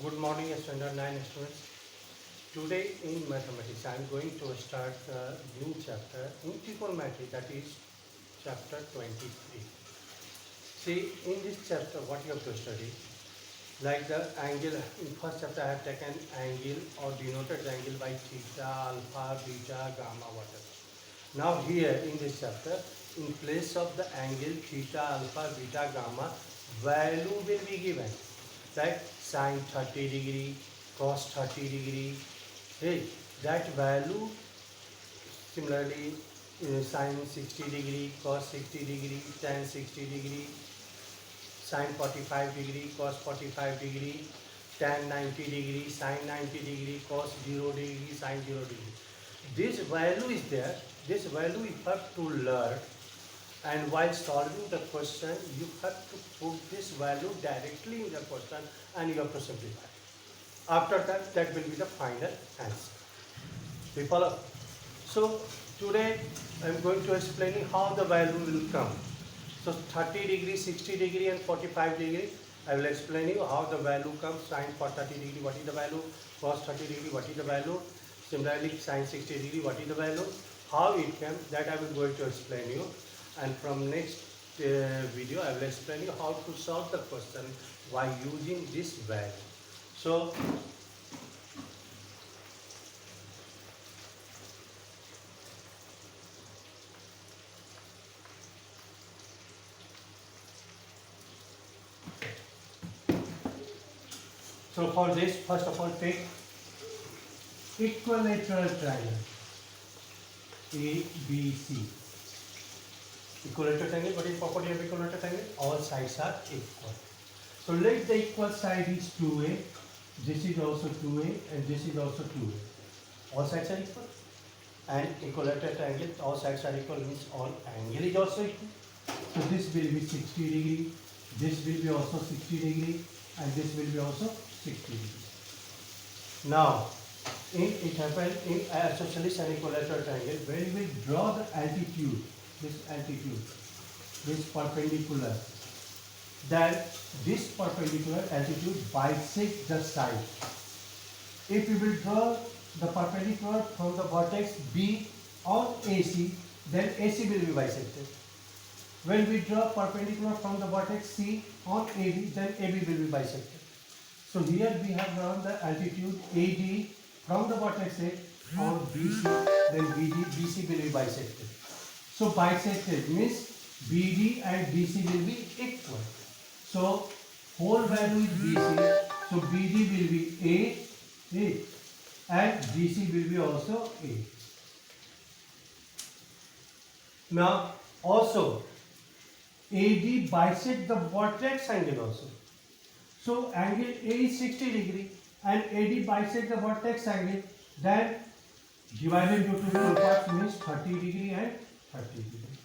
Good morning, Standard 9 students. Today in mathematics, I am going to start a new chapter in trigonometry, that is chapter 23. See, in this chapter, what you have to study, like the angle, in first chapter I have taken angle or denoted angle by theta, alpha, beta, gamma, whatever. Now here in this chapter, in place of the angle theta, alpha, beta, gamma, value will be given. Like sine 30 degree, cos 30 degree. Hey, that value similarly sine 60 degree, cos 60 degree, tan 60 degree, sine 45 degree, cos 45 degree, tan 90 degree, sine 90 degree, cos 0 degree, sine 0 degree. This value is there. This value you have to learn, and while solving the question you have to put this value directly in the question and you have to simplify. After that, that will be the final answer. We follow? So today I am going to explain you how the value will come. So 30 degree, 60 degree and 45 degree, I will explain you how the value comes. Sine for 30 degree, what is the value? Cos 30 degree, what is the value? Similarly, sine 60 degree, what is the value? How it came, that I will going to explain you. And from next video, I will explain you how to solve the question by using this value. So for this, first of all, take equilateral triangle ABC. Equilateral triangle, what is property of equilateral triangle? All sides are equal. So let the equal side is 2a, this is also 2a and this is also 2a. All sides are equal. And equilateral triangle, all sides are equal means all angle is also equal. So this will be 60 degree, this will be also 60 degree and this will be also 60 degree. Now, it happened in isosceles and equilateral triangle, when we draw the altitude, this perpendicular, then this perpendicular altitude bisects the side. If we will draw the perpendicular from the vertex B on AC, then AC will be bisected. When we draw perpendicular from the vertex C on AB, then AB will be bisected. So here we have drawn the altitude AD from the vertex A on BC, then BC will be bisected. So bisected means BD and BC will be equal. So whole value is BC, so BD will be A and BC will be also A. Now also AD bisect the vertex angle also. So angle A is 60 degree and AD bisect the vertex angle, then divided into two parts means 30 degree and 30 degree.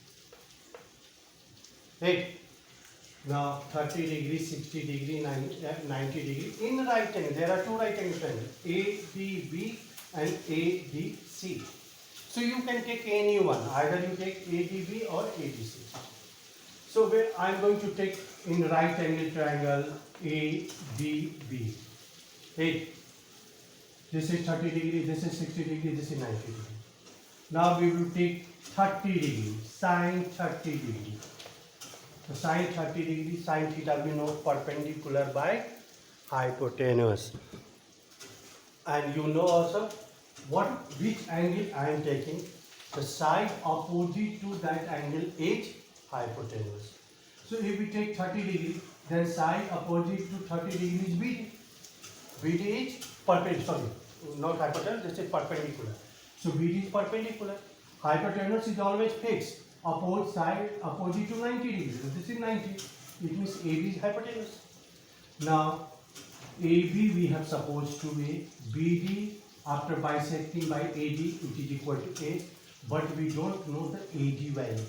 Right. Now 30 degree, 60 degree, 90 degree. In right angle, there are two right angle triangles, ADB and ADC. So you can take any one, either you take ADB or ADC. So where I am going to take in right angle triangle ADB. Right. This is 30 degree, this is 60 degree, this is 90 degree. Now we will take 30 degree, sine 30 degree. So sine 30 degree, sine theta we know perpendicular by hypotenuse. And you know also which angle I am taking. The side opposite to that angle is hypotenuse. So if we take 30 degree, then side opposite to 30 degree is BD. BD is perpendicular, not hypotenuse, this is perpendicular. So BD is perpendicular. Hypotenuse is always fixed. Opposite side opposite to 90 degrees. So this is 90. It means AB is hypotenuse. Now AB we have supposed to be BD after bisecting by AD, it is equal to A, but we don't know the AD value.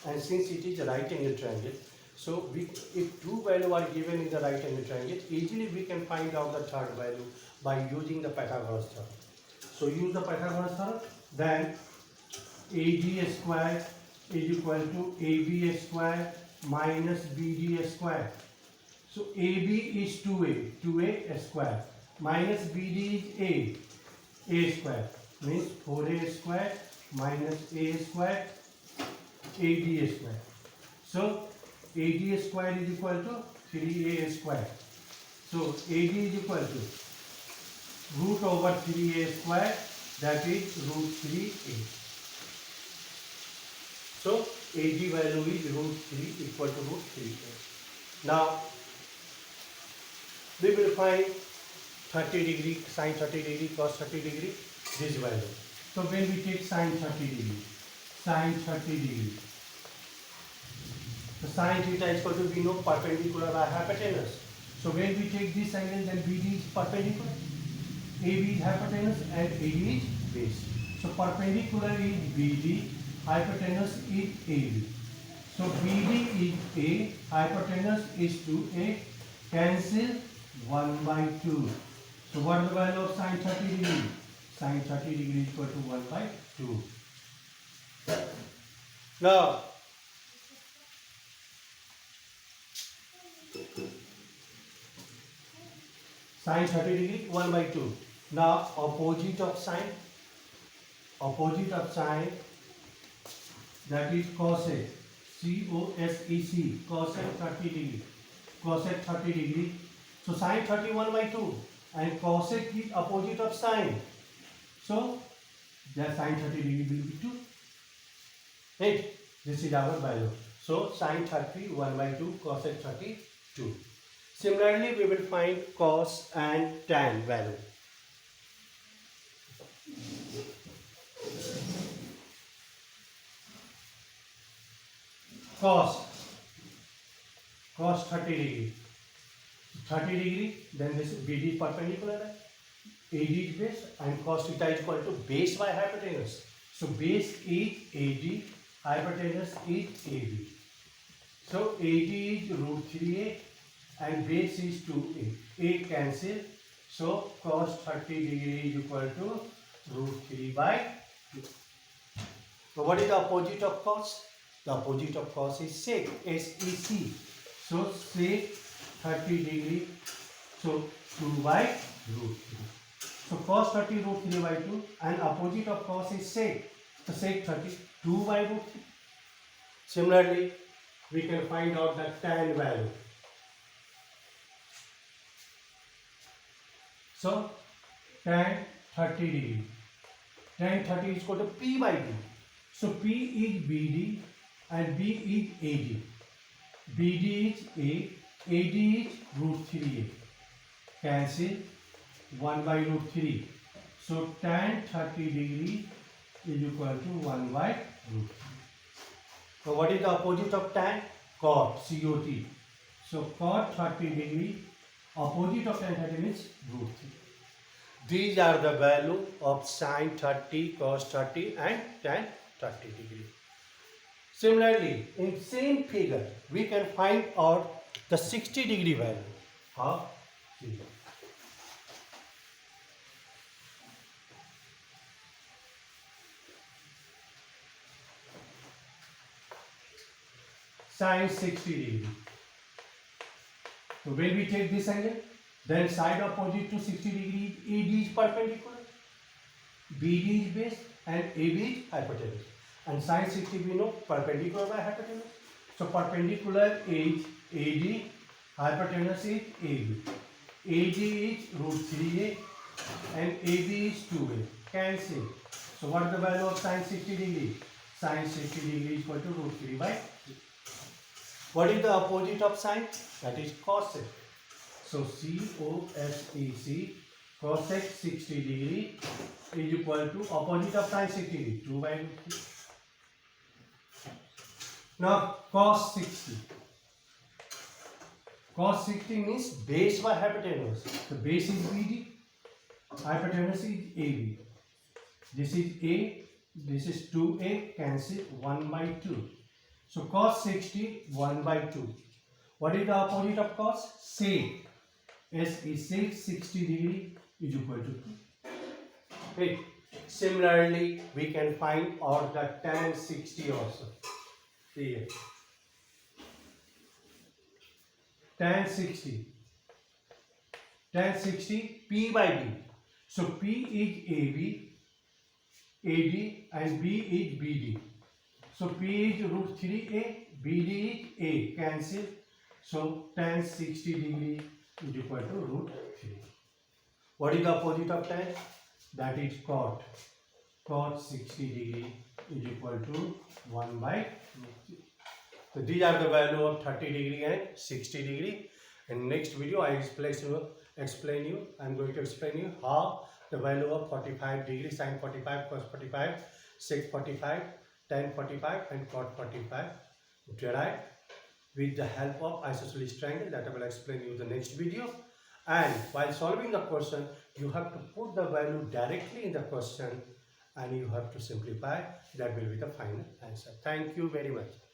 And since it is a right angle triangle, so if two values are given in the right angle triangle, easily we can find out the third value by using the Pythagoras theorem. So use the Pythagoras theorem, then AD square is equal to AB square minus BD square. So AB is 2A square, minus BD is A square, means 4A square minus A square, AD square. So AD square is equal to 3A square. So AD is equal to root over 3A square, that is root 3A. So AD value is root 3 equal to root 3A. Now we will find 30 degree, sine 30 degree, cos 30 degree, this value. So when we take sine 30 degree, the sine theta is equal to, we know, perpendicular by hypotenuse. So when we take this angle, then BD is perpendicular, AB is hypotenuse and AD is base. So perpendicular is BD, hypotenuse is AB. So BD is A, hypotenuse is 2A, cancel 1 by 2. So what is the value of sine 30 degree? Sine 30 degree is equal to 1 by 2. Now, sine 30 degree 1 by 2. Now opposite of sine, that is cosec, C-O-S-E-C, cosec 30 degree, cosec 30 degree. So sine 30 1 by 2 and cosec is opposite of sine. So the sine 30 degree will be 2. Right? This is our value. So sine 30 1 by 2, cosec 30 2. Similarly, we will find cos and tan value. Cos 30 degree. 30 degree, then this BD is perpendicular, AD is base, and cos theta is equal to base by hypotenuse. So base is AD, hypotenuse is AB. So AD is root 3A and base is 2A. A cancel. So cos 30 degree is equal to root 3 by 2. So what is the opposite of cos? The opposite of cos is sec, S-E-C. So sec 30 degree, so 2 by root 3. So cos 30 root 3 by 2 and opposite of cos is sec. So sec 30, 2 by root 3. Similarly, we can find out the tan value. So tan 30 degree. Tan 30 is equal to P by 2. So P is BD and B is AD. BD is A, AD is root 3A. Cancel 1 by root 3. So tan 30 degree is equal to 1 by root 3. So what is the opposite of tan? Cot, C-O-T. So cot 30 degree, opposite of tan 30 means root 3. These are the value of sine 30, cos 30 and tan 30 degree. Similarly, in same figure, we can find out the 60 degree value. How? See. Sine 60 degree. So when we take this angle, then side opposite to 60 degree, AD is perpendicular, BD is base and AB is hypotenuse. And sine 60 we know perpendicular by hypotenuse. So perpendicular is AD, hypotenuse is AB. AD is root 3A and AB is 2A. Cancel. So what is the value of sine 60 degree? Sine 60 degree is equal to root 3 by 2. What is the opposite of sine? That is cosec. So C-O-S-E-C, cosec 60 degree is equal to opposite of sine 60 degree, 2 by root 3. Now cos 60. Cos 60 means base by hypotenuse. The base is BD, hypotenuse is AB. This is A, this is 2A, cancel 1 by 2. So cos 60, 1 by 2. What is the opposite of cos? Sec. S is sec 60 degree is equal to 2. Okay. Similarly, we can find out the tan 60 also. Here. tan 60. Tan 60 P by B. So P is AB, AD and B is BD. So P is root 3A, BD is A. Cancel. So tan 60 degree is equal to root 3. What is the opposite of tan? That is cot. Cot 60 degree is equal to 1 by root 3. So these are the value of 30 degree and 60 degree. In next video I I'm going to explain you how the value of 45 degree, sin 45, cos 45, sec 45, tan 45 and cot 45 derived with the help of isosceles triangle that I will explain you in the next video. And while solving the question, you have to put the value directly in the question and you have to simplify. That will be the final answer. Thank you very much.